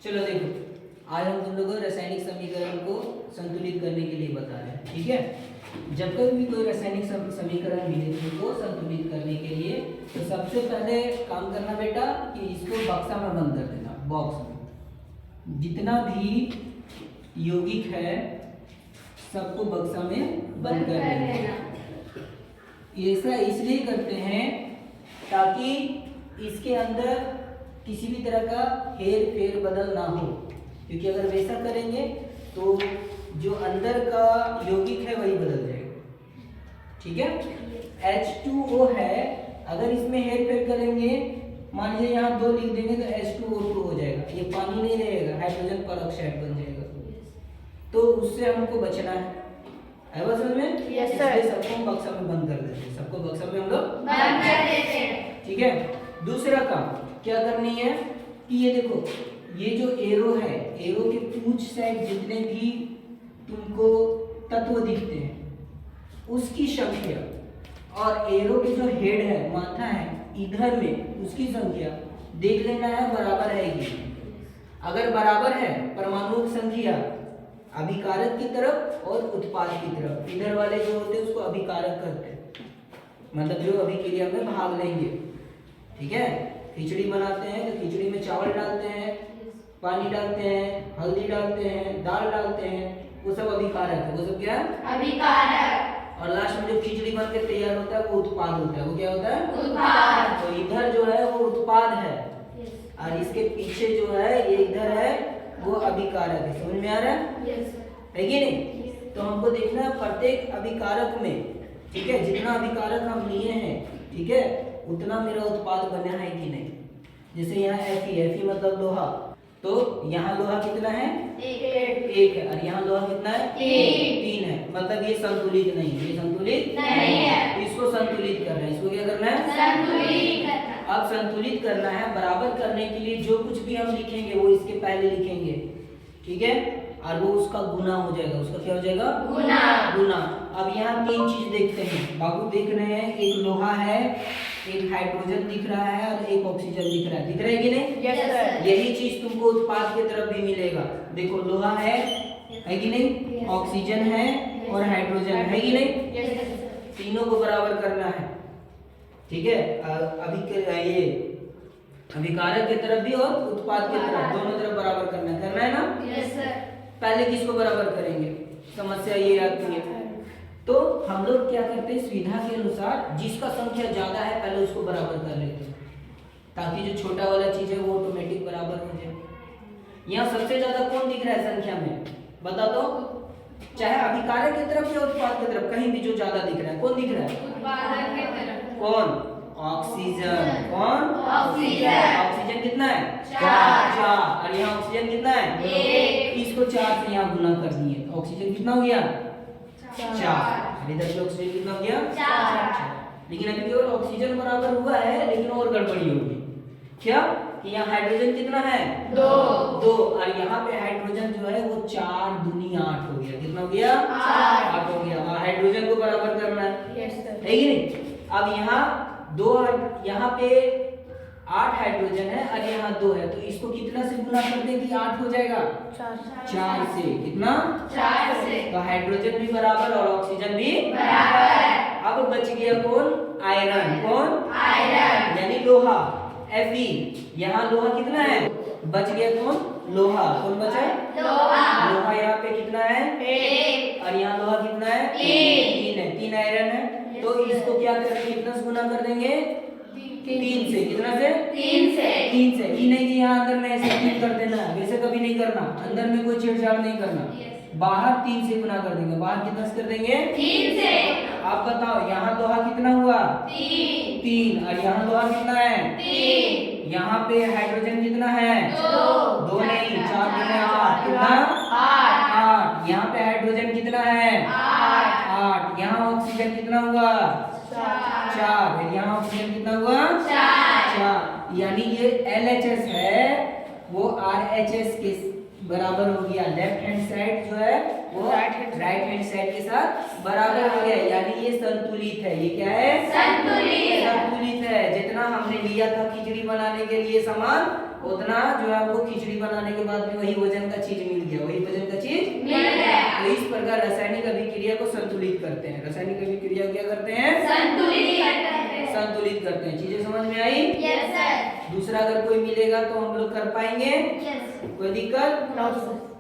चलो देखो, आज हम तुम लोगों को रासायनिक समीकरण को संतुलित करने के लिए बता रहे हैं, ठीक है। जब कभी भी कोई रासायनिक समीकरण मिले तुमको संतुलित करने के लिए, तो सबसे पहले काम करना बेटा कि इसको बक्सा में बंद कर देना। बॉक्स में जितना भी यौगिक है सबको बक्सा में बंद कर देना। ऐसा इसलिए करते हैं ताकि इसके अंदर किसी भी तरह का हेर फेर बदल ना हो, क्योंकि अगर वैसा करेंगे तो जो अंदर का यौगिक है वही बदल जाएगा, ठीक है। H2O है, अगर इसमें हेर फेर करेंगे, मान लीजिए यहाँ 2 लिख देंगे तो H2O2 हो जाएगा, ये पानी नहीं रहेगा, हाइड्रोजन परऑक्साइड बन जाएगा। तो उससे हमको बचना है बात समझ में? Yes sir. सबको हम बक्सा में बंद कर देते हैं, सबको बक्सा में हम लोग बंद कर देते हैं, ठीक है। दूसरा काम क्या करनी है कि ये देखो, ये जो एरो है, एरो के पूंछ साइड जितने भी तुमको तत्व दिखते हैं उसकी संख्या और एरो के जो हेड है, माथा है, इधर में उसकी संख्या देख लेना है बराबर है कि अगर बराबर है परमाणु की संख्या अभिकारक की तरफ और उत्पाद की तरफ, इधर वाले जो होते हैं उसको अभिकारक कहते हैं, मतलब जो अभिक्रिया में भाग लेंगे, ठीक है। खिचड़ी बनाते हैं तो खिचड़ी में चावल डालते हैं, पानी डालते हैं, हल्दी डालते हैं, दाल डालते हैं, वो सब अभिकारक है। वो सब क्या है? अभिकारक। और लास्ट में जो खिचड़ी बन के तैयार होता है वो उत्पाद होता है। वो क्या होता है? उत्पाद। तो इधर जो है वो उत्पाद है और इसके पीछे जो है ये इधर है वो अभिकारक है। समझ में आ रहा है? है कि नहीं? तो हमको देखना है प्रत्येक अभिकारक में, ठीक है, जितना अभिकारक हम लिए हैं, ठीक है, उतना मेरा उत्पाद बना है कि नहीं। जैसे यहाँ Fe मतलब लोहा, तो यहाँ लोहा कितना है? 1 है, और यहाँ लोहा कितना है? 3 है, मतलब ये संतुलित नहीं है, ये संतुलित नहीं है। इसको संतुलित करना है। इसको क्या करना है? संतुलित करना। अब संतुलित करना है, बराबर करने के लिए जो कुछ भी हम लिखेंगे वो इसके पहले लिखेंगे, ठीक है, और वो उसका गुना हो जाएगा। उसका क्या हो जाएगा? गुना। अब यहाँ 3 चीज देखते हैं, बाबू देख रहे हैं, एक लोहा है, एक हाइड्रोजन दिख रहा है और एक ऑक्सीजन दिख रहा है। दिख रहा है कि नहीं? Yes sir. यही चीज तुमको उत्पाद की तरफ भी मिलेगा। देखो लोहा है कि नहीं, ऑक्सीजन है और हाइड्रोजन है कि नहीं? Yes sir. तीनों को बराबर करना है, ठीक है। अभी ये अभिकारक की तरफ भी और उत्पाद की तरफ, दोनों तरफ बराबर करना है ना? Yes sir. पहले किसको बराबर करेंगे? समस्या ये आती है। तो हम लोग क्या करते हैं, सुविधा के अनुसार जिसका संख्या ज्यादा है पहले उसको बराबर कर लेते हैं, ताकि जो छोटा वाला चीज है वो ऑटोमेटिक बराबर हो जाए। यहाँ सबसे ज्यादा कौन दिख रहा है संख्या में? बता दो, चाहे अभिकारक की तरफ या उत्पाद की तरफ, कहीं भी जो ज्यादा दिख रहा है, कौन दिख रहा है? उत्पादक की तरफ। कौन? ऑक्सीजन। कौन? ऑक्सीजन। ऑक्सीजन कितना है? 4। और यहाँ ऑक्सीजन कितना है? 1। इसको 4 से यहाँ गुना कर दिए, तो ऑक्सीजन कितना हो गया? 4। इधर भी ऑक्सीजन कितना हो गया? 4। लेकिन अभी केवल ऑक्सीजन बराबर हुआ है, लेकिन और गड़बड़ी होगी। क्या कि यहाँ हाइड्रोजन कितना है? 2। और यहाँ पे हाइड्रोजन जो है वो 4 दूनी 8 हो गया। कितना हो गया? 8 हो गया। और हाइड्रोजन को बराबर करना है, यस सर। है कि नहीं? अब यहाँ 2, यहाँ पे 8 हाइड्रोजन है और यहाँ 2 है, तो इसको कितना से गुना कर दें कि 8 हो जाएगा? 4 से। कितना? 4 से। तो हाइड्रोजन भी बराबर और ऑक्सीजन भी बराबर। अब बच गया कौन? आयरन। कौन? आयरन। यानी लोहा, Fe। यहाँ लोहा कितना है? बच गया कौन? लोहा। कौन बचा? लोहा। लोहा यहाँ पे कितना है? 1। और यहाँ लोहा कितना है? 3 है। 3 आयरन है, तो इसको क्या करेंगे? कितना से गुना कर देंगे? 3 से। कितना से? 3 से। 3 से। ये नहीं कि यहाँ अंदर में ऐसे क्लिक कर देना है, वैसे कभी नहीं करना, अंदर में कोई छेड़छाड़ नहीं करना। बाहर 3 से गुना कर देंगे। बाहर कितना से कर देंगे? 3 से। आप बताओ, यहाँ लोहा कितना हुआ? 3। और यहाँ लोहा कितना है? 3। यहाँ पे हाइड्रोजन कितना है? 2 नहीं, 4 दूनी 8। कितना? 8। यहाँ पे हाइड्रोजन कितना है? 8। यहाँ ऑक्सीजन कितना हुआ? 4। यहाँ ऑक्सीजन कितना हुआ? 4। यानी ये LHS है वो RHS के बराबर हो गया। लेफ्ट हैंड साइड जो है वो राइट हैंड साइड के साथ बराबर हो गया, यानी ये संतुलित है। ये क्या है? संतुलित है। जितना हमने लिया था खिचड़ी बनाने के लिए सामान उतना जो है हमको खिचड़ी बनाने के बाद में वही वजन का चीज मिल गया, वही वजन का चीज मिल गया। तो इस प्रकार रासायनिक अभिक्रिया को संतुलित करते हैं। रासायनिक अभिक्रिया क्या करते हैं? संतुलित करते हैं। संतुलित करते हैं। चीजें समझ में आई? Yes sir. दूसरा अगर कोई मिलेगा तो हम लोग कर पाएंगे? यस। कोई दिक्कत? No sir.